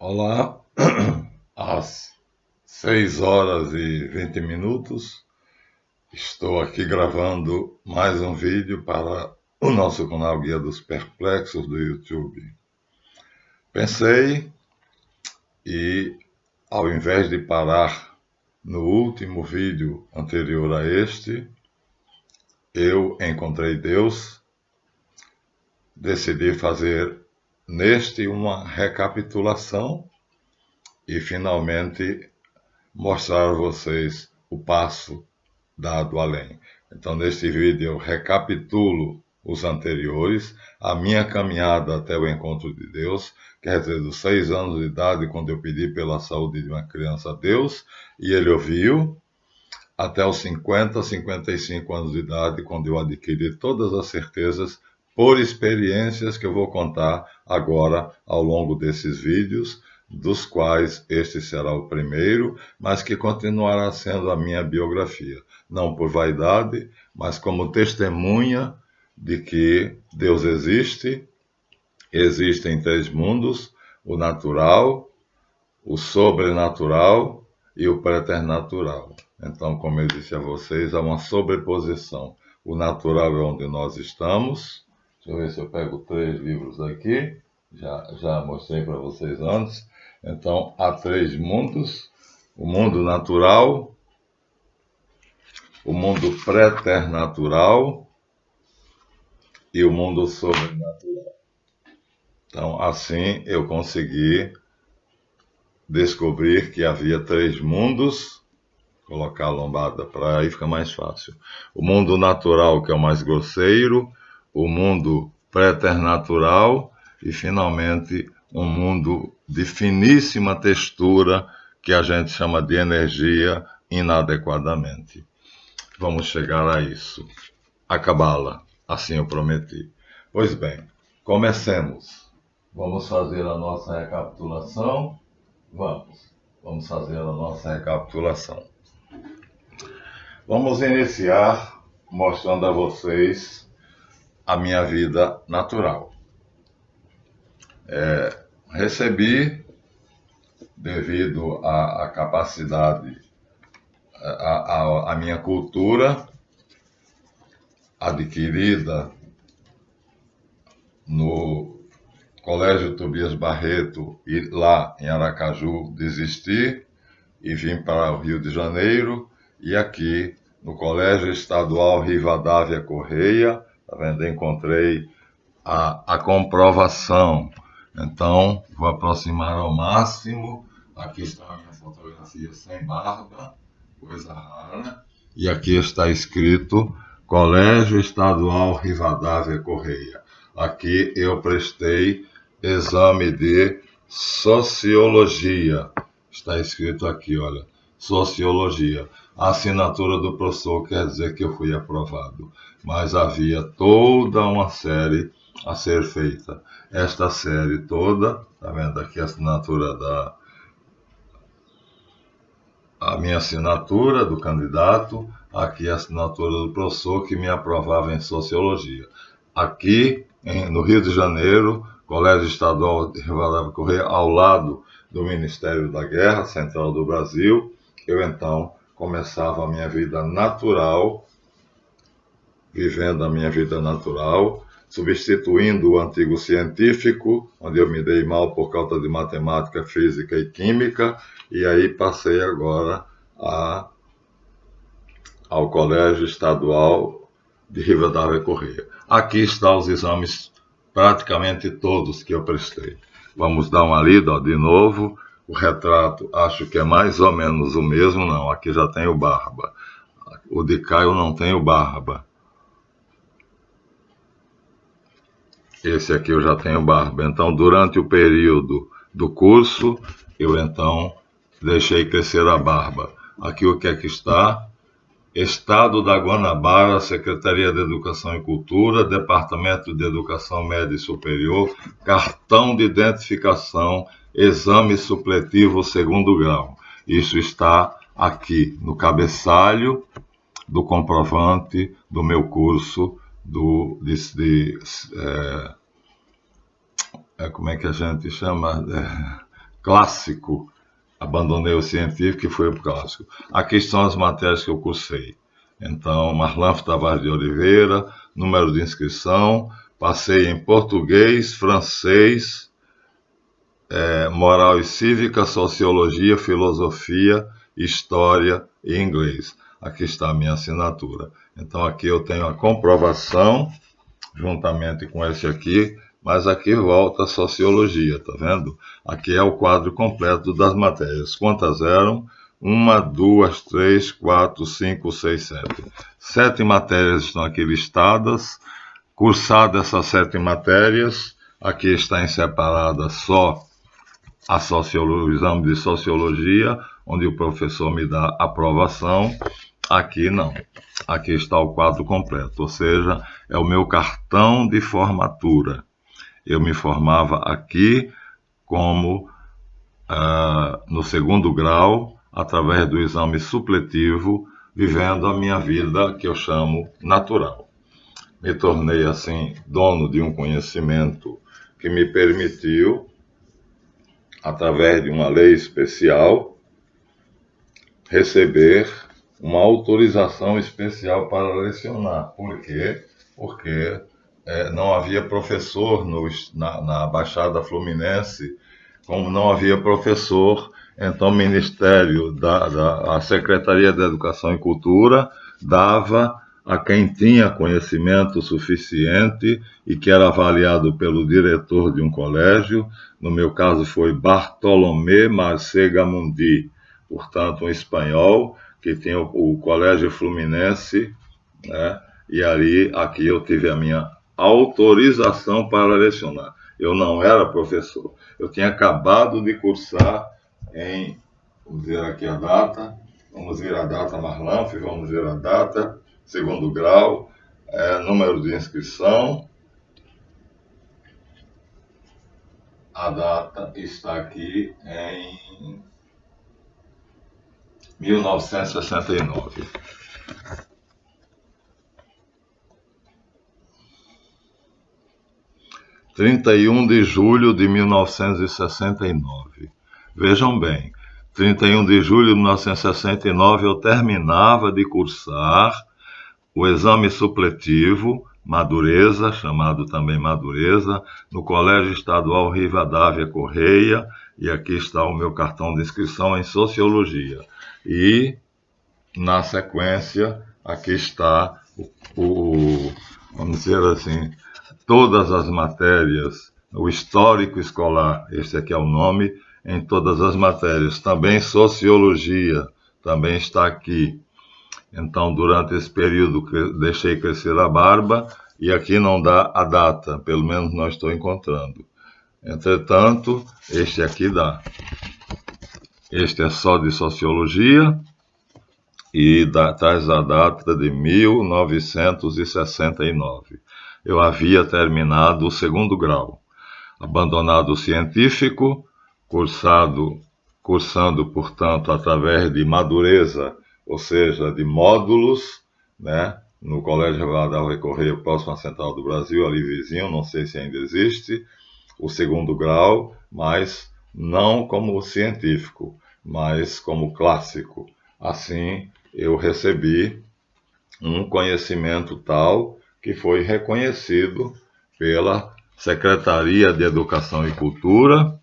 Olá, às 6 horas e 20 minutos, estou aqui gravando mais um vídeo para o nosso canal Guia dos Perplexos do YouTube. Pensei e, ao invés de parar no último vídeo anterior a este, eu encontrei Deus, decidi fazer neste uma recapitulação e finalmente mostrar a vocês o passo dado além. Então, neste vídeo eu recapitulo os anteriores, a minha caminhada até o encontro de Deus, quer dizer, dos 6 anos de idade, quando eu pedi pela saúde de uma criança a Deus, e Ele ouviu, até os 50, 55 anos de idade, quando eu adquiri todas as certezas por experiências que eu vou contar agora ao longo desses vídeos, dos quais este será o primeiro, mas que continuará sendo a minha biografia, não por vaidade, mas como testemunha de que Deus existe, existem 3 mundos, o natural, o sobrenatural e o preternatural. Então, como eu disse a vocês, há uma sobreposição. O natural é onde nós estamos. Deixa eu ver se eu pego 3 livros aqui. Já mostrei para vocês antes. Então, há 3 mundos. O mundo natural, o mundo preternatural e o mundo sobrenatural. Então, assim eu consegui descobrir que havia 3 mundos. Colocar a lombada para aí fica mais fácil. O mundo natural, que é o mais grosseiro, o mundo preternatural e, finalmente, um mundo de finíssima textura que a gente chama de energia inadequadamente. Vamos chegar a isso. A cabala, assim eu prometi. Pois bem, comecemos. Vamos fazer a nossa recapitulação? Vamos fazer a nossa recapitulação. Vamos iniciar mostrando a vocês a minha vida natural. Recebi, devido à capacidade, à minha cultura adquirida no Colégio Tobias Barreto, e lá em Aracaju desisti e vim para o Rio de Janeiro, e aqui no Colégio Estadual Rivadavia Correia, tá vendo? Encontrei a comprovação. Então, vou aproximar ao máximo. Aqui está a minha fotografia sem barba, coisa rara. E aqui está escrito Colégio Estadual Rivadavia Correia. Aqui eu prestei exame de Sociologia. Está escrito aqui, olha, Sociologia. A assinatura do professor quer dizer que eu fui aprovado. Mas havia toda uma série a ser feita. Esta série toda, tá vendo aqui a assinatura a minha assinatura do candidato, aqui a assinatura do professor que me aprovava em Sociologia. Aqui, no Rio de Janeiro, Colégio Estadual de Rivadavia Correia, ao lado do Ministério da Guerra Central do Brasil, eu então começava a minha vida natural, vivendo a minha vida natural, substituindo o antigo científico, onde eu me dei mal por causa de matemática, física e química, e aí passei agora ao Colégio Estadual de Rivadavia Correia. Aqui estão os exames, praticamente todos que eu prestei. Vamos dar uma lida, de novo. O retrato acho que é mais ou menos o mesmo, não, aqui já tenho barba. O de cá eu não tenho barba. Esse aqui eu já tenho barba. Então, durante o período do curso, eu então deixei crescer a barba. Aqui o que é que está? Estado da Guanabara, Secretaria de Educação e Cultura, Departamento de Educação Média e Superior, cartão de identificação, exame supletivo 2º grau. Isso está aqui no cabeçalho do comprovante do meu curso como é que a gente chama? clássico. Abandonei o científico e fui para o clássico. Aqui estão as matérias que eu cursei. Então, Marlan Tavares de Oliveira, número de inscrição, passei em português, francês, moral e cívica, sociologia, filosofia, história e inglês. Aqui está a minha assinatura. Então, aqui eu tenho a comprovação, juntamente com esse aqui, mas aqui volta a sociologia, tá vendo? Aqui é o quadro completo das matérias. Quantas eram? 1, 2, 3, 4, 5, 6, 7. 7 matérias estão aqui listadas. Cursadas essas 7 matérias, aqui está em separada só o exame de sociologia, onde o professor me dá aprovação. Aqui não. Aqui está o quadro completo, ou seja, é o meu cartão de formatura. Eu me formava aqui como no segundo grau, através do exame supletivo, vivendo a minha vida que eu chamo natural. Me tornei, assim, dono de um conhecimento que me permitiu, através de uma lei especial, receber uma autorização especial para lecionar. Por quê? Porque não havia professor na Baixada Fluminense, como não havia professor, então o Ministério a Secretaria de Educação e Cultura dava a quem tinha conhecimento suficiente e que era avaliado pelo diretor de um colégio. No meu caso foi Bartolomé Marcega Mundi, portanto um espanhol que tinha o Colégio Fluminense, né? E aqui eu tive a minha autorização para lecionar. Eu não era professor, eu tinha acabado de cursar vamos ver aqui a data, vamos ver a data Marlanf, vamos ver a data, segundo grau, número de inscrição, a data está aqui em 1969. (31 de julho de 1969). Vejam bem, 31 de julho de 1969 eu terminava de cursar o exame supletivo Madureza, chamado também Madureza, no Colégio Estadual Rivadavia Correia, e aqui está o meu cartão de inscrição em Sociologia. E, na sequência, aqui está vamos dizer assim, todas as matérias, o histórico escolar, esse aqui é o nome, em todas as matérias. Também Sociologia, também está aqui. Então, durante esse período, deixei crescer a barba, e aqui não dá a data, pelo menos não estou encontrando. Entretanto, este aqui dá. Este é só de Sociologia, e traz a data de 1969. Eu havia terminado o segundo grau, abandonado o científico, cursando, portanto, através de Madureza, ou seja, de módulos, né, no Colégio Rivadavia Correia, próximo à Central do Brasil, ali vizinho, não sei se ainda existe, o segundo grau, mas não como científico, mas como clássico. Assim, eu recebi um conhecimento tal que foi reconhecido pela Secretaria de Educação e Cultura,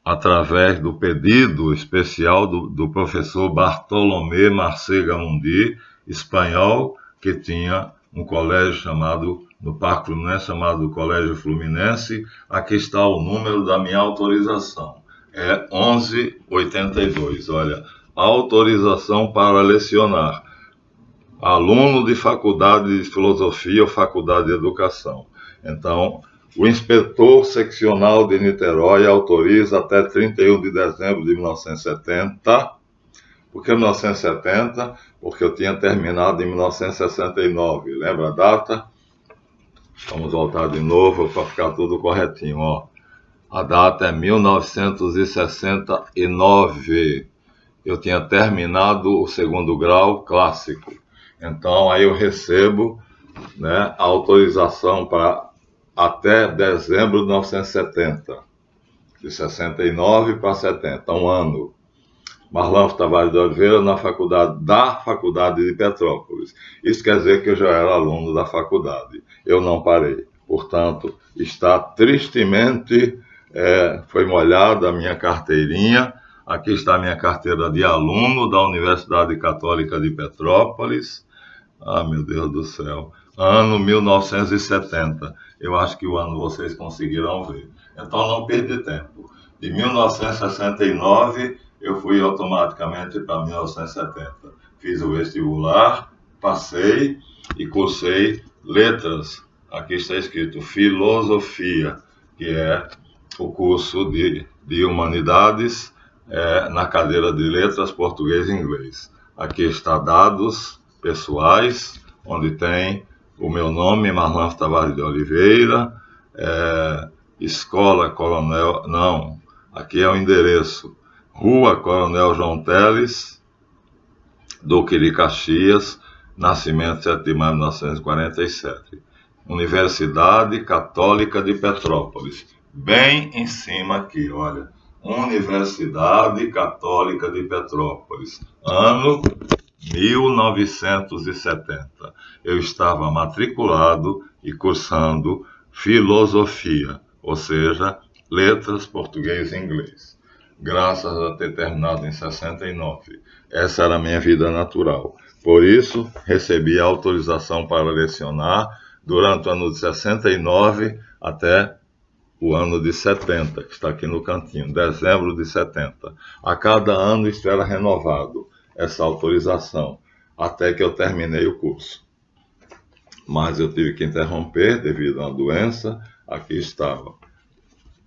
através do pedido especial do professor Bartolomé Marcega Mundi, espanhol, que tinha um colégio no Parque Fluminense, chamado Colégio Fluminense. Aqui está o número da minha autorização. É 1182. Olha, autorização para lecionar. Aluno de faculdade de filosofia ou faculdade de educação. Então, o inspetor seccional de Niterói autoriza até 31 de dezembro de 1970. Por que 1970? Porque eu tinha terminado em 1969. Lembra a data? Vamos voltar de novo para ficar tudo corretinho. Ó. A data é 1969. Eu tinha terminado o segundo grau clássico. Então, aí eu recebo, né, a autorização para até dezembro de 1970. de 69 para 70, um ano. Marlanfo Tavares de Oliveira na faculdade de Petrópolis. Isso quer dizer que eu já era aluno da faculdade. Eu não parei. Portanto, está tristemente, foi molhada a minha carteirinha. Aqui está a minha carteira de aluno da Universidade Católica de Petrópolis. Ah, meu Deus do céu. Ano 1970. Eu acho que o ano vocês conseguirão ver. Então, não perdi tempo. De 1969, eu fui automaticamente para 1970. Fiz o vestibular, passei e cursei letras. Aqui está escrito filosofia, que é o curso de humanidades na cadeira de letras português e inglês. Aqui está dados pessoais, onde tem o meu nome, Marlanfo Tavares de Oliveira, Escola Coronel, não, aqui é o endereço, Rua Coronel João Teles, Duque de Caxias, nascimento 7 de maio de 1947. Universidade Católica de Petrópolis, bem em cima aqui, olha, Universidade Católica de Petrópolis, ano 1970. Eu estava matriculado e cursando filosofia, ou seja, letras, português e inglês. Graças a ter terminado em 69. Essa era a minha vida natural. Por isso, recebi a autorização para lecionar durante o ano de 69 até o ano de 70, que está aqui no cantinho, dezembro de 70. A cada ano isto era renovado, essa autorização, até que eu terminei o curso. Mas eu tive que interromper devido a uma doença. Aqui estava.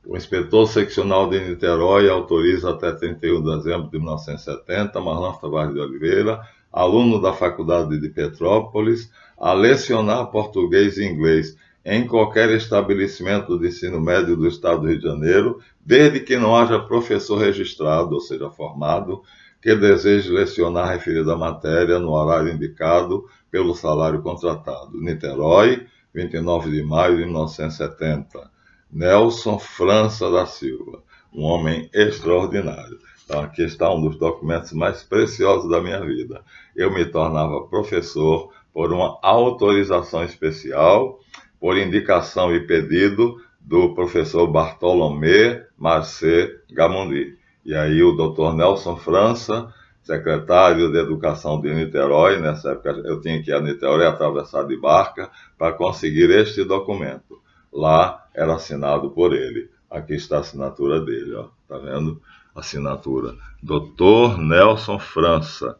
O inspetor seccional de Niterói autoriza até 31 de dezembro de 1970, Marlanfo Tavares de Oliveira, aluno da Faculdade de Petrópolis, a lecionar português e inglês em qualquer estabelecimento de ensino médio do Estado do Rio de Janeiro, desde que não haja professor registrado, ou seja, formado, que deseje lecionar a referida matéria no horário indicado pelo salário contratado. Niterói, 29 de maio de 1970. Nelson França da Silva, um homem extraordinário. Então, aqui está um dos documentos mais preciosos da minha vida. Eu me tornava professor por uma autorização especial, por indicação e pedido do professor Bartolomé Marcet Gamondi. E aí o doutor Nelson França, secretário de Educação de Niterói, nessa época eu tinha que ir a Niterói atravessar de barca para conseguir este documento. Lá era assinado por ele. Aqui está a assinatura dele, ó. Tá vendo? Assinatura. Dr. Nelson França.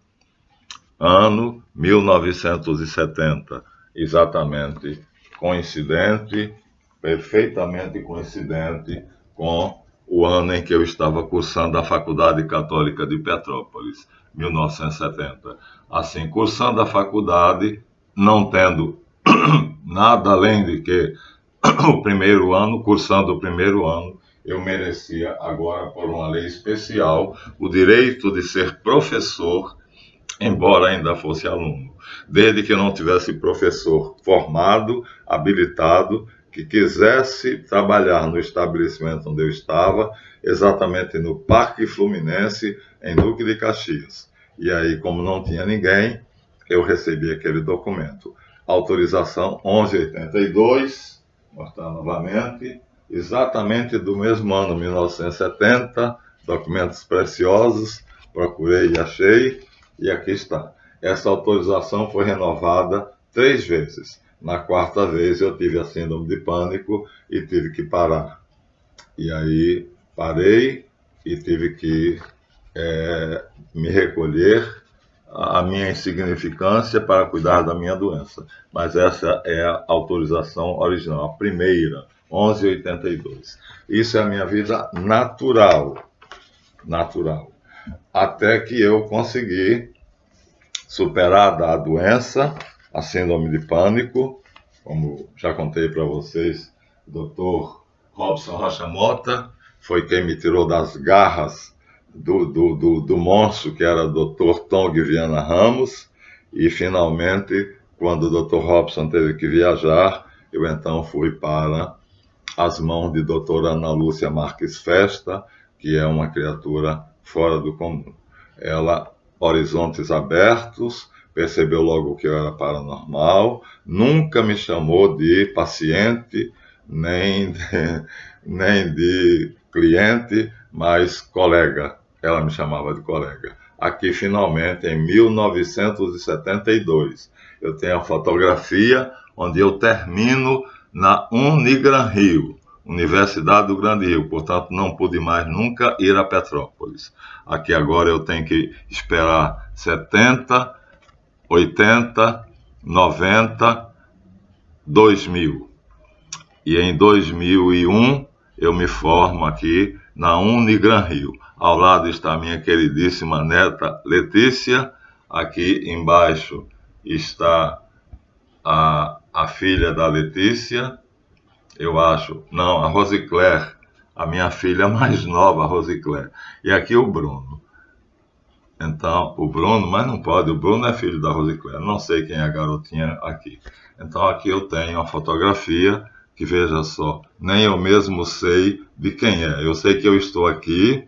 Ano 1970. Exatamente coincidente, perfeitamente coincidente com o ano em que eu estava cursando a Faculdade Católica de Petrópolis, 1970. Assim, cursando a faculdade, não tendo nada além de que o primeiro ano, cursando o primeiro ano, eu merecia agora, por uma lei especial, o direito de ser professor, embora ainda fosse aluno, desde que eu não tivesse professor formado, habilitado, que quisesse trabalhar no estabelecimento onde eu estava, exatamente no Parque Fluminense, em Duque de Caxias. E aí, como não tinha ninguém, eu recebi aquele documento. Autorização 1182, mostrar novamente, exatamente do mesmo ano, 1970, documentos preciosos, procurei e achei, e aqui está. Essa autorização foi renovada 3 vezes. Na 4ª vez eu tive a síndrome de pânico e tive que parar. E aí parei e tive que me recolher a minha insignificância para cuidar da minha doença. Mas essa é a autorização original, a primeira, 1182. Isso é a minha vida natural. Até que eu consegui superar a doença, a síndrome de pânico, como já contei para vocês, o Dr. Robson Rocha Mota foi quem me tirou das garras do monstro que era o Dr. Tong Viana Ramos, e finalmente, quando o Dr. Robson teve que viajar, eu então fui para às mãos de doutora Ana Lúcia Marques Festa, que é uma criatura fora do comum. Ela, horizontes abertos, percebeu logo que eu era paranormal, nunca me chamou de paciente, nem de cliente, mas colega. Ela me chamava de colega. Aqui, finalmente, em 1972, eu tenho a fotografia onde eu termino na Unigran Rio, Universidade do Grande Rio. Portanto, não pude mais nunca ir a Petrópolis. Aqui agora eu tenho que esperar 70, 80, 90, 2000. E em 2001 eu me formo aqui na Unigran Rio. Ao lado está minha queridíssima neta Letícia. Aqui embaixo está a filha da Letícia, eu acho. Não, a Rosicler, a minha filha mais nova, a Rosicler. E aqui o Bruno. Então, o Bruno, mas não pode, o Bruno é filho da Rosicler. Não sei quem é a garotinha aqui. Então, aqui eu tenho a fotografia, que veja só, nem eu mesmo sei de quem é. Eu sei que eu estou aqui,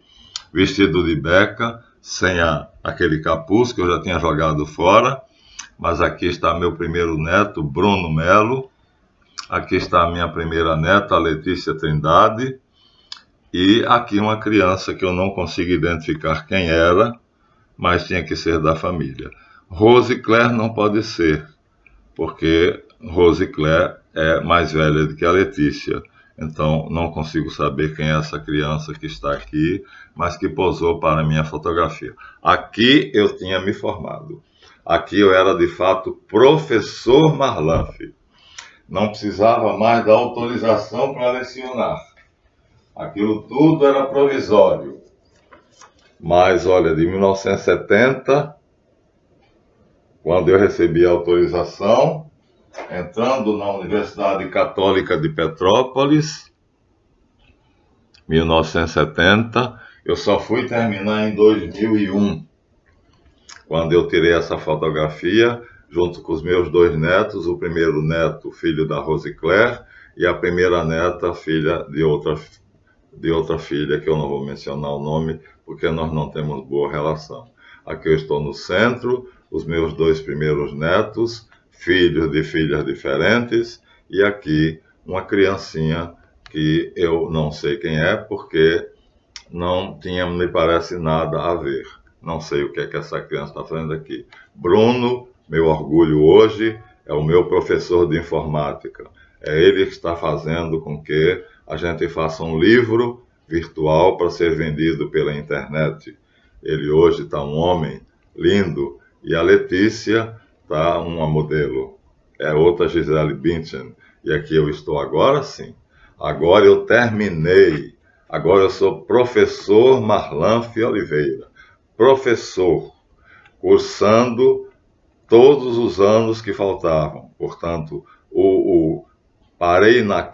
vestido de beca, sem aquele capuz que eu já tinha jogado fora, mas aqui está meu primeiro neto, Bruno Melo, aqui está a minha primeira neta, Letícia Trindade, e aqui uma criança que eu não consigo identificar quem era, mas tinha que ser da família. Rosicler não pode ser, porque Rosicler é mais velha do que a Letícia. Então, não consigo saber quem é essa criança que está aqui, mas que posou para a minha fotografia. Aqui eu tinha me formado. Aqui eu era, de fato, professor Marlanf. Não precisava mais da autorização para lecionar. Aquilo tudo era provisório. Mas, olha, de 1970, quando eu recebi a autorização, entrando na Universidade Católica de Petrópolis, 1970, eu só fui terminar em 2001, quando eu tirei essa fotografia, junto com os meus 2 netos, o primeiro neto, filho da Rosicler, e a primeira neta, filha de outra filha, que eu não vou mencionar o nome, porque nós não temos boa relação. Aqui eu estou no centro, os meus 2 primeiros netos, filhos de filhas diferentes, e aqui uma criancinha que eu não sei quem é, porque não tinha, me parece, nada a ver. Não sei o que é que essa criança está fazendo aqui. Bruno, meu orgulho hoje, é o meu professor de informática. É ele que está fazendo com que a gente faça um livro virtual para ser vendido pela internet. Ele hoje está um homem lindo, e a Letícia está uma modelo. É outra Gisele Bündchen. E aqui eu estou agora sim. Agora eu terminei. Agora eu sou professor Marlanf Oliveira. Professor, cursando todos os anos que faltavam. Portanto, parei na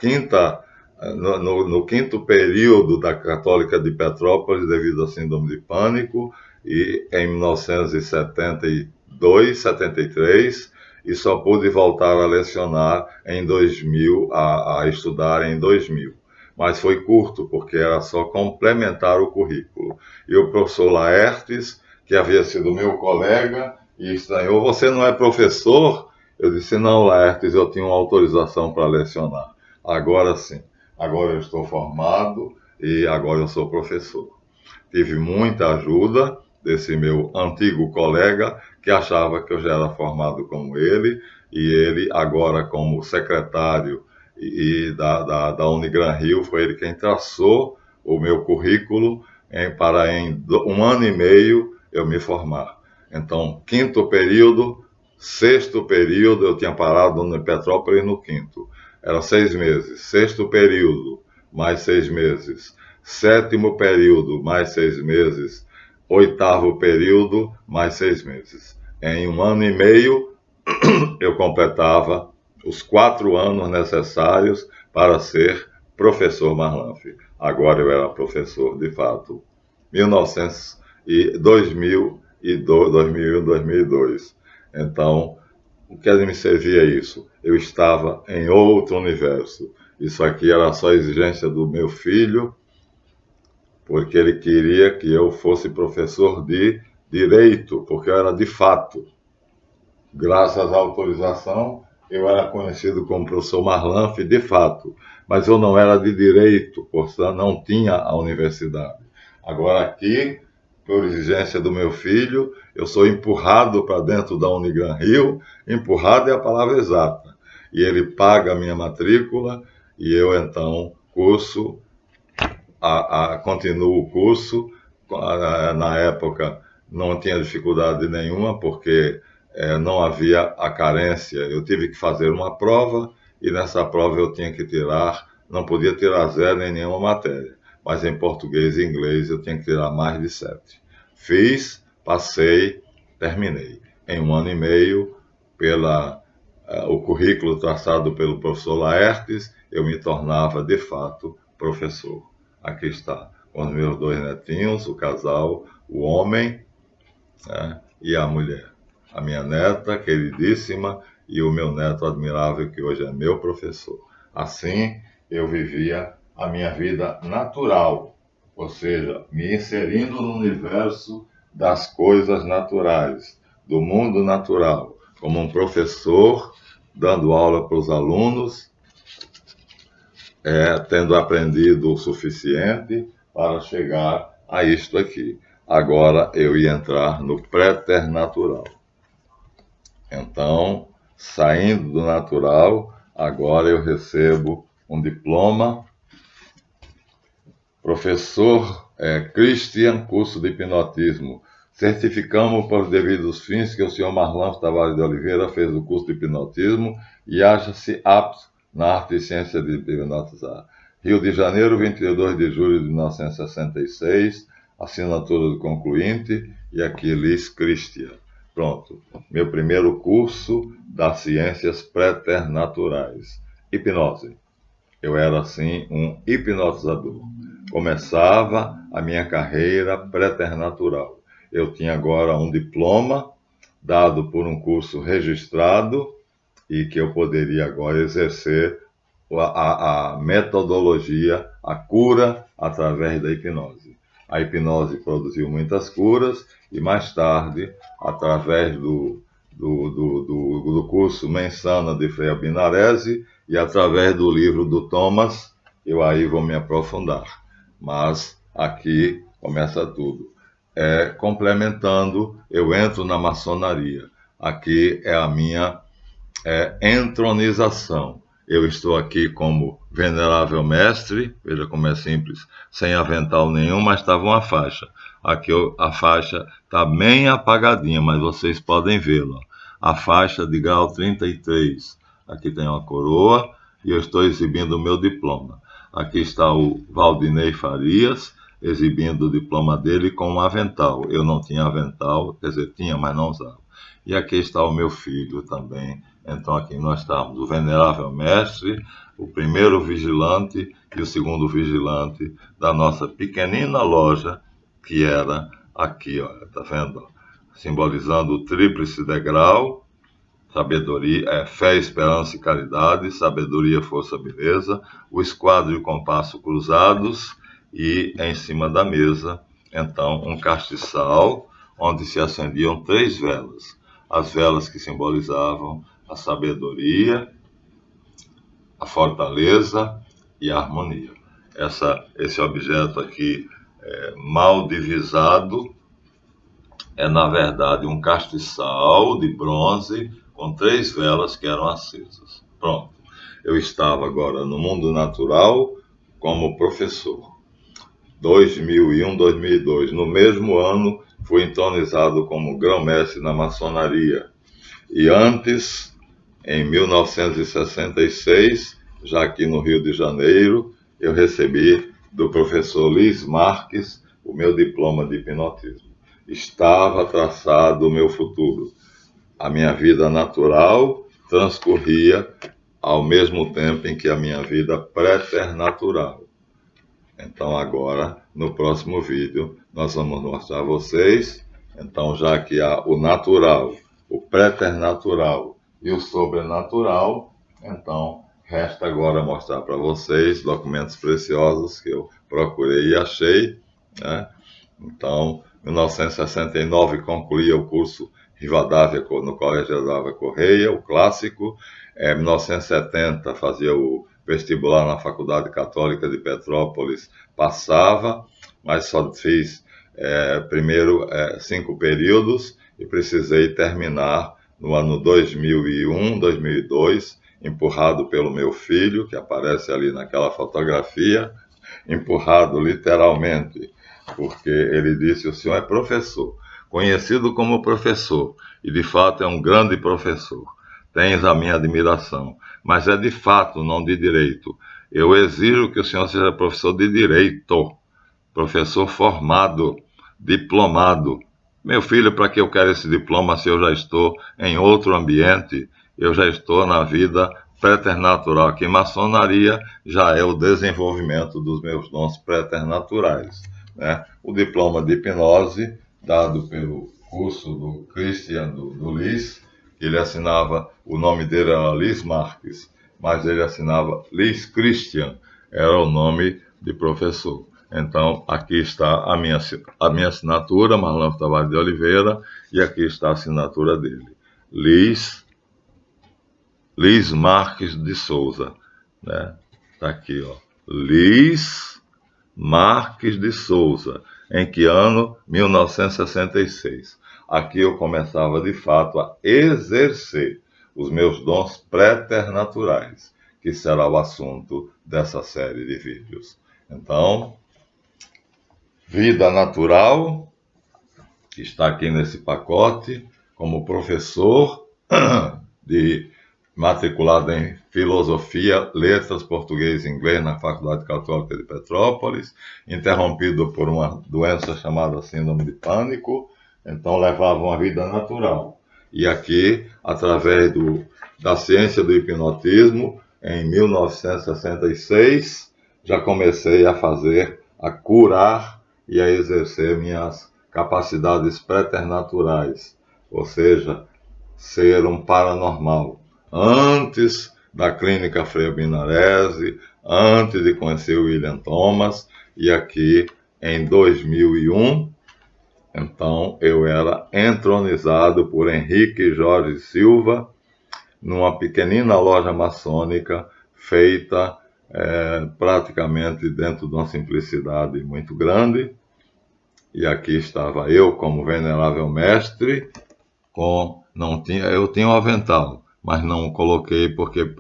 no 5º período da Católica de Petrópolis devido à síndrome de pânico, e em 1972, 73, e só pude voltar a lecionar em 2000, a estudar em 2000. Mas foi curto, porque era só complementar o currículo. E o professor Laertes, que havia sido meu colega, e estranhou: você não é professor? Eu disse: não, Laertes, eu tinha uma autorização para lecionar. Agora sim, agora eu estou formado e agora eu sou professor. Tive muita ajuda desse meu antigo colega, que achava que eu já era formado como ele, e ele agora como secretário da Unigran Rio, foi ele quem traçou o meu currículo para em 1 ano e meio eu me formar. Então, 5º período, 6º período, eu tinha parado no Petrópolis no 5º. Era 6 meses. 6º período, mais 6 meses. 7º período, mais 6 meses. 8º período, mais 6 meses. Em 1 ano e meio, eu completava os 4 anos necessários para ser professor Marlanf. Agora eu era professor, de fato. 2001, 2002. Então, o que me servia isso? Eu estava em outro universo. Isso aqui era só exigência do meu filho, porque ele queria que eu fosse professor de direito, porque eu era de fato. Graças à autorização, eu era conhecido como professor Marlanf de fato, mas eu não era de direito, portanto não tinha a universidade. Agora aqui, por exigência do meu filho, eu sou empurrado para dentro da Unigran Rio, empurrado é a palavra exata, e ele paga a minha matrícula e eu então continuo o curso. Na época não tinha dificuldade nenhuma, porque não havia a carência. Eu tive que fazer uma prova, e nessa prova eu tinha que tirar, não podia tirar zero em nenhuma matéria, mas em português e inglês eu tinha que tirar mais de 7. Fiz, passei, terminei. Em 1 ano e meio, o currículo traçado pelo professor Laertes, eu me tornava, de fato, professor. Aqui está, com os meus 2 netinhos, o casal, o homem, né, e a mulher. A minha neta, queridíssima, e o meu neto admirável, que hoje é meu professor. Assim, eu vivia a minha vida natural, ou seja, me inserindo no universo das coisas naturais, do mundo natural, como um professor, dando aula para os alunos, tendo aprendido o suficiente para chegar a isto aqui. Agora eu ia entrar no preternatural. Então, saindo do natural, agora eu recebo um diploma. Professor Christian, curso de hipnotismo. Certificamos por devidos fins que o senhor Marlanf Tavares de Oliveira fez o curso de hipnotismo e acha-se apto na arte e ciência de hipnotizar. Rio de Janeiro, 22 de julho de 1966, assinatura do concluinte, e aqui Liz Christian. Pronto, meu primeiro curso das ciências preternaturais. Hipnose. Eu era, assim, um hipnotizador. Começava a minha carreira preternatural. Eu tinha agora um diploma dado por um curso registrado e que eu poderia agora exercer a metodologia, a cura através da hipnose. A hipnose produziu muitas curas e mais tarde, através do curso Mensana de Frei Albinarese e através do livro do Thomas, eu aí vou me aprofundar. Mas aqui começa tudo. Complementando, eu entro na maçonaria. Aqui é a minha entronização. Eu estou aqui como venerável mestre, veja como é simples, sem avental nenhum, mas estava uma faixa. Aqui a faixa está bem apagadinha, mas vocês podem vê-la. A faixa de grau 33. Aqui tem uma coroa e eu estou exibindo o meu diploma. Aqui está o Valdinei Farias, exibindo o diploma dele com um avental. Eu não tinha avental, quer dizer, tinha, mas não usava. E aqui está o meu filho também. Então aqui nós estamos, o venerável mestre, o primeiro vigilante e o segundo vigilante da nossa pequenina loja, que era aqui, olha, tá vendo? Simbolizando o tríplice degrau, sabedoria, fé, esperança e caridade, sabedoria, força, beleza, o esquadro e o compasso cruzados, e em cima da mesa, então, um castiçal, onde se acendiam 3 velas. As velas que simbolizavam a sabedoria, a fortaleza e a harmonia. Esse objeto aqui, mal divisado, é na verdade um castiçal de bronze com 3 velas que eram acesas. Pronto, eu estava agora no mundo natural como professor. 2001, 2002. No mesmo ano, fui entronizado como grão-mestre na maçonaria. E antes, em 1966, já aqui no Rio de Janeiro, eu recebi do professor Luiz Marques o meu diploma de hipnotismo. Estava traçado o meu futuro. A minha vida natural transcorria ao mesmo tempo em que a minha vida preternatural. Então agora, no próximo vídeo, nós vamos mostrar a vocês, então já que há o natural, o preternatural e o sobrenatural, então Resta agora mostrar para vocês documentos preciosos que eu procurei e achei, né? Então, em 1969 concluía o curso Rivadavia no Colégio Rivadavia Correia, o clássico. Em 1970 fazia o vestibular na Faculdade Católica de Petrópolis, passava, mas só fiz primeiro 5 períodos e precisei terminar no ano 2001, 2002, empurrado pelo meu filho, que aparece ali naquela fotografia, empurrado literalmente, porque ele disse: o senhor é professor, conhecido como professor, e de fato é um grande professor. Tens a minha admiração, mas é de fato, não de direito. Eu exijo que o senhor seja professor de direito, professor formado, diplomado. Meu filho, para que eu quero esse diploma se eu já estou em outro ambiente? Eu já estou na vida preternatural, que maçonaria já é o desenvolvimento dos meus dons preternaturais, né? O diploma de hipnose, dado pelo curso do Christian, do Liz, que ele assinava, o nome dele era Liz Marques, mas ele assinava Liz Christian, era o nome de professor. Então, aqui está a minha assinatura, Marlon Tavares de Oliveira, e aqui está a assinatura dele, Liz Marques de Souza, né? Está aqui, ó, Liz Marques de Souza. Em que ano? 1966. Aqui eu começava, de fato, a exercer os meus dons preternaturais, que será o assunto dessa série de vídeos. Então, vida natural, que está aqui nesse pacote, como professor de matriculado em Filosofia, Letras, Português e Inglês na Faculdade Católica de Petrópolis, interrompido por uma doença chamada Síndrome de Pânico, então levava uma vida natural. E aqui, através da ciência do hipnotismo, em 1966, já comecei a curar e a exercer minhas capacidades preternaturais, ou seja, ser um paranormal. Antes da clínica Frei Binarese, antes de conhecer o William Thomas, e aqui em 2001, então eu era entronizado por Henrique Jorge Silva, numa pequenina loja maçônica feita praticamente dentro de uma simplicidade muito grande. E aqui estava eu como venerável mestre, eu tinha um avental, mas não coloquei porque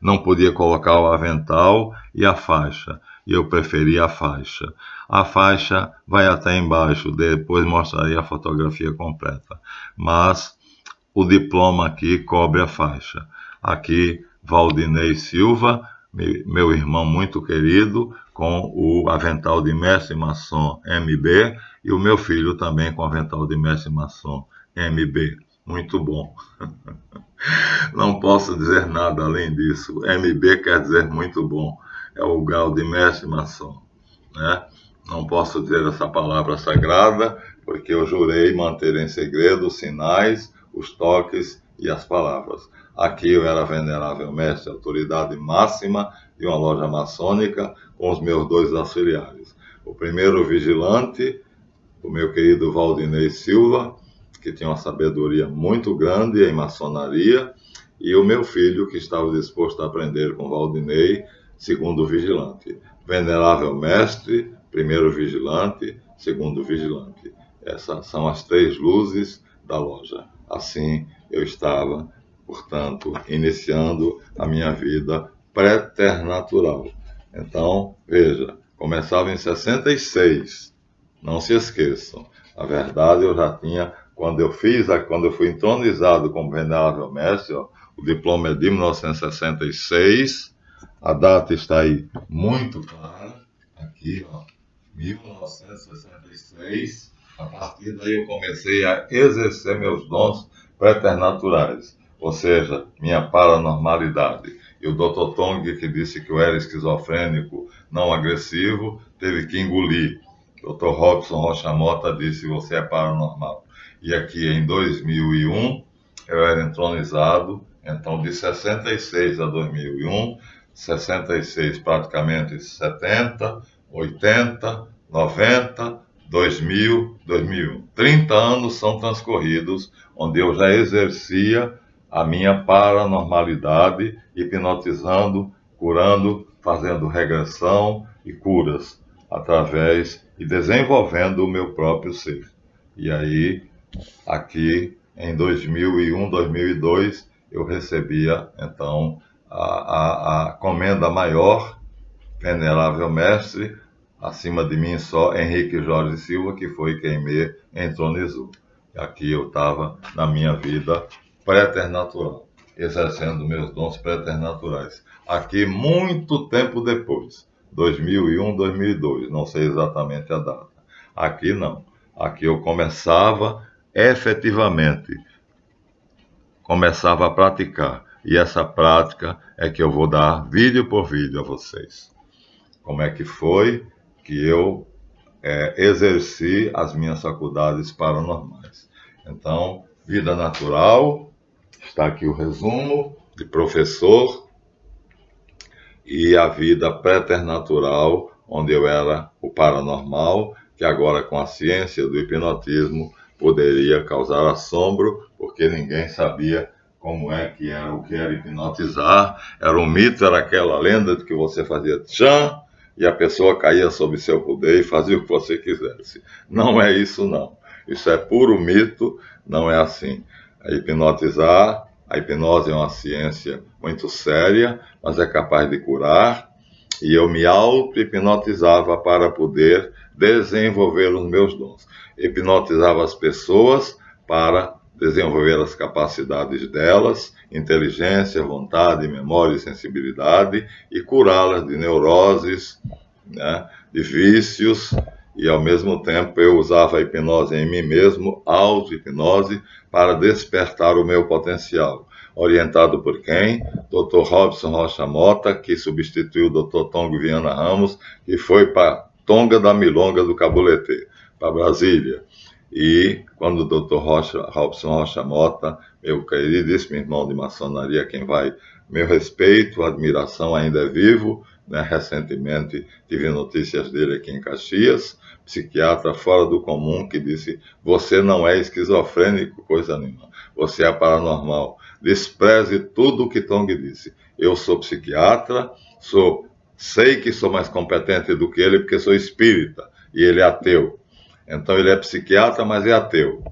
não podia colocar o avental e a faixa, e eu preferi a faixa. A faixa vai até embaixo, depois mostrarei a fotografia completa, mas o diploma aqui cobre a faixa. Aqui, Valdinei Silva, meu irmão muito querido, com o avental de mestre maçom MB, e o meu filho também com o avental de mestre maçom MB. Muito bom. Não posso dizer nada além disso. MB quer dizer muito bom. É o grau de mestre maçom, né? Não posso dizer essa palavra sagrada, porque eu jurei manter em segredo os sinais, os toques e as palavras. Aqui eu era venerável mestre, autoridade máxima de uma loja maçônica, com os meus 2 auxiliares. O primeiro vigilante, o meu querido Valdinei Silva, que tinha uma sabedoria muito grande em maçonaria, e o meu filho, que estava disposto a aprender com Valdinei, segundo vigilante. Venerável mestre, primeiro vigilante, segundo vigilante. Essas são as 3 luzes da loja. Assim eu estava, portanto, iniciando a minha vida preternatural. Então, veja, começava em 66. Não se esqueçam. Na verdade, eu já tinha, quando eu fui entronizado como venerável mestre, ó, o diploma é de 1966, a data está aí muito clara, aqui, ó, 1966. A partir daí eu comecei a exercer meus dons preternaturais, ou seja, minha paranormalidade. E o Dr. Tong, que disse que eu era esquizofrênico não agressivo, teve que engolir. Dr. Robson Rocha Mota disse: você é paranormal. E aqui em 2001 eu era entronizado Então, de 66 a 2001, 66 praticamente 70, 80, 90, 2000, 2001. 30 anos são transcorridos onde eu já exercia a minha paranormalidade, hipnotizando, curando, fazendo regressão e curas através e desenvolvendo o meu próprio ser. E aí, aqui em 2001, 2002, eu recebia então a comenda maior, venerável mestre, acima de mim só Henrique Jorge Silva, que foi quem me entronizou. Aqui eu estava na minha vida preternatural, exercendo meus dons preternaturais. Aqui muito tempo depois, 2001, 2002, não sei exatamente a data. Aqui não. Aqui eu começava efetivamente, começava a praticar. E essa prática é que eu vou dar vídeo por vídeo a vocês. Como é que foi que eu exerci as minhas faculdades paranormais. Então, vida natural, está aqui o resumo de professor, e a vida preternatural, onde eu era o paranormal, que agora com a ciência do hipnotismo poderia causar assombro, porque ninguém sabia como é que era, o que era hipnotizar. Era um mito, era aquela lenda de que você fazia tchan e a pessoa caía sob seu poder e fazia o que você quisesse. Não é isso, não. Isso é puro mito, não é assim. Hipnotizar, a hipnose é uma ciência muito séria, mas é capaz de curar, e eu me auto-hipnotizava para poder desenvolver os meus dons. Hipnotizava as pessoas para desenvolver as capacidades delas, inteligência, vontade, memória e sensibilidade, e curá-las de neuroses, né, de vícios, e ao mesmo tempo eu usava a hipnose em mim mesmo, auto-hipnose, para despertar o meu potencial. Orientado por quem? Dr. Robson Rocha Mota, que substituiu o Dr. Tongo Viana Ramos, que foi para Tonga da Milonga do Cabulete, para Brasília. E quando o Dr. Robson Rocha Mota, meu queridíssimo irmão de maçonaria, quem vai, meu respeito, admiração, ainda é vivo, né? Recentemente tive notícias dele aqui em Caxias, psiquiatra fora do comum, que disse: você não é esquizofrênico, coisa nenhuma, você é paranormal. Despreze tudo o que Tong disse. Eu sou psiquiatra, sei que sou mais competente do que ele, porque sou espírita, e ele é ateu. Então ele é psiquiatra, mas é ateu.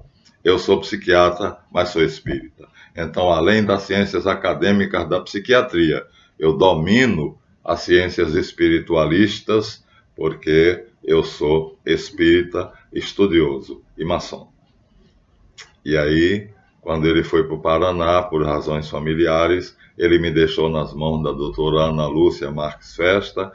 Eu sou psiquiatra, mas sou espírita. Então, além das ciências acadêmicas da psiquiatria, eu domino as ciências espiritualistas, porque eu sou espírita, estudioso e maçom. E aí, quando ele foi para o Paraná, por razões familiares, ele me deixou nas mãos da doutora Ana Lúcia Marques Festa.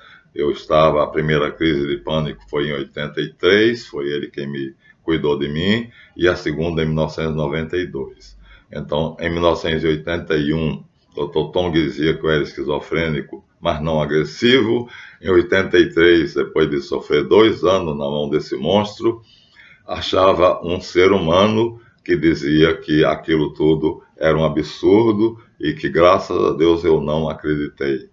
A primeira crise de pânico foi em 83, foi ele quem me cuidou de mim, e a segunda em 1992. Então, em 1981, o Dr. Tong dizia que eu era esquizofrênico, mas não agressivo. Em 83, depois de sofrer 2 anos na mão desse monstro, achava um ser humano que dizia que aquilo tudo era um absurdo e que, graças a Deus, eu não acreditei.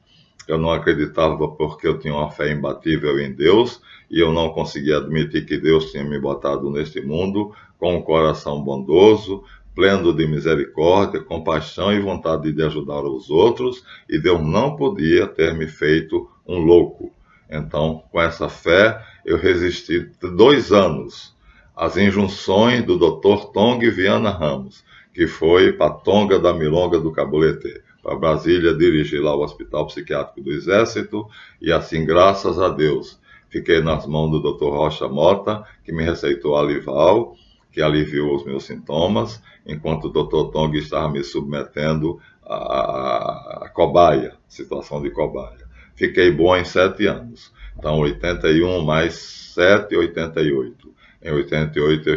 Eu não acreditava porque eu tinha uma fé imbatível em Deus e eu não conseguia admitir que Deus tinha me botado neste mundo com um coração bondoso, pleno de misericórdia, compaixão e vontade de ajudar os outros, e Deus não podia ter me feito um louco. Então, com essa fé, eu resisti 2 anos às injunções do Dr. Tong Viana Ramos, que foi para Tonga da Milonga do Cabulete, para Brasília, dirigir lá o Hospital Psiquiátrico do Exército, e assim, graças a Deus, fiquei nas mãos do Dr. Rocha Mota, que me receitou Alival, que aliviou os meus sintomas, enquanto o Dr. Tong estava me submetendo a cobaia, situação de cobaia. Fiquei bom em 7 anos. Então, 81 mais 7, 88. Em 88 eu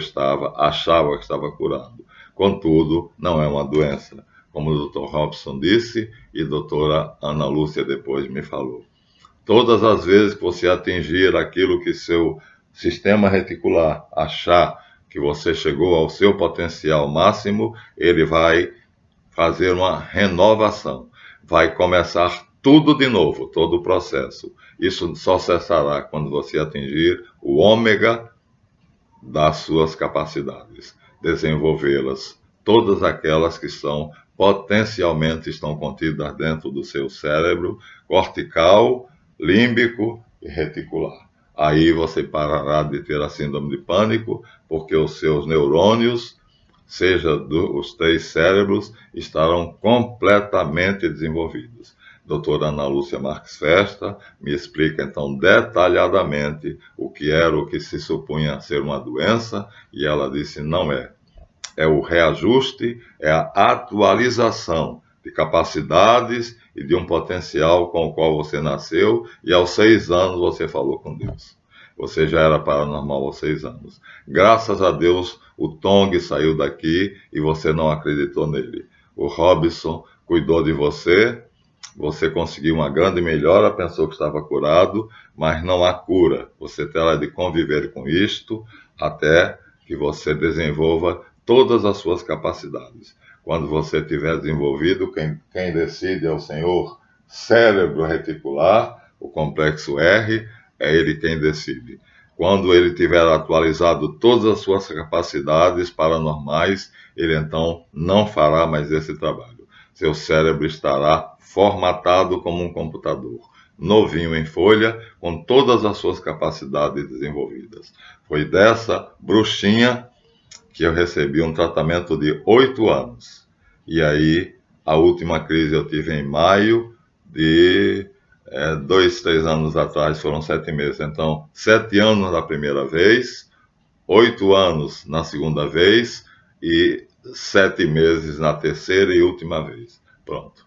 achava que estava curado. Contudo, não é uma doença, como o Dr. Robson disse e a doutora Ana Lúcia depois me falou. Todas as vezes que você atingir aquilo que seu sistema reticular achar que você chegou ao seu potencial máximo, ele vai fazer uma renovação. Vai começar tudo de novo, todo o processo. Isso só cessará quando você atingir o ômega das suas capacidades, desenvolvê-las, todas aquelas que potencialmente estão contidas dentro do seu cérebro cortical, límbico e reticular. Aí você parará de ter a síndrome de pânico, porque os seus neurônios, seja dos 3 cérebros, estarão completamente desenvolvidos. Doutora Ana Lúcia Marques Festa me explica então detalhadamente o que era o que se supunha ser uma doença, e ela disse: não é. É o reajuste, é a atualização de capacidades e de um potencial com o qual você nasceu, e aos 6 anos você falou com Deus. Você já era paranormal aos 6 anos. Graças a Deus, o Tong saiu daqui e você não acreditou nele. O Robson cuidou de você, você conseguiu uma grande melhora, pensou que estava curado, mas não há cura. Você terá de conviver com isto até que você desenvolva todas as suas capacidades. Quando você tiver desenvolvido, quem decide é o Senhor cérebro reticular, o complexo R, é ele quem decide. Quando ele tiver atualizado todas as suas capacidades paranormais, ele então não fará mais esse trabalho. Seu cérebro estará formatado como um computador, novinho em folha, com todas as suas capacidades desenvolvidas. Foi dessa bruxinha que eu recebi um tratamento de 8 anos. E aí, a última crise eu tive em maio de 2, 3 anos atrás, foram 7 meses. Então, 7 anos da primeira vez, 8 anos na segunda vez e 7 meses na terceira e última vez. Pronto.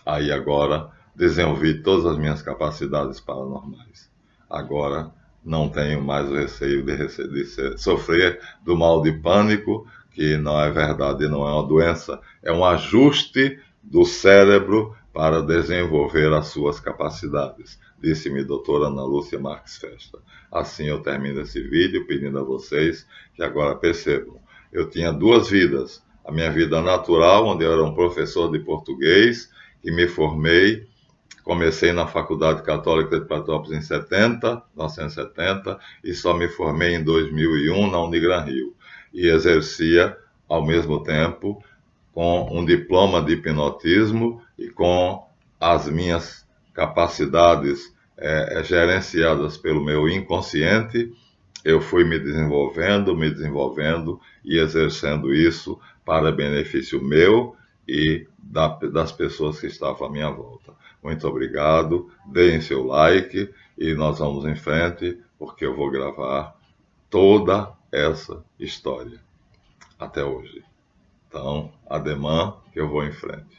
Aí agora desenvolvi todas as minhas capacidades paranormais. Agora não tenho mais o receio de sofrer do mal de pânico, que não é verdade, não é uma doença, é um ajuste do cérebro para desenvolver as suas capacidades, disse-me doutora Ana Lúcia Marques Festa. Assim eu termino esse vídeo pedindo a vocês que agora percebam. Eu tinha 2 vidas. A minha vida natural, onde eu era um professor de português, que me formei, comecei na Faculdade Católica de Petrópolis em 1970, e só me formei em 2001 na Unigran Rio. E exercia, ao mesmo tempo, com um diploma de hipnotismo e com as minhas capacidades gerenciadas pelo meu inconsciente. Eu fui me desenvolvendo e exercendo isso para benefício meu e das pessoas que estavam à minha volta. Muito obrigado, deem seu like e nós vamos em frente, porque eu vou gravar toda essa história até hoje. Então, ademã que eu vou em frente.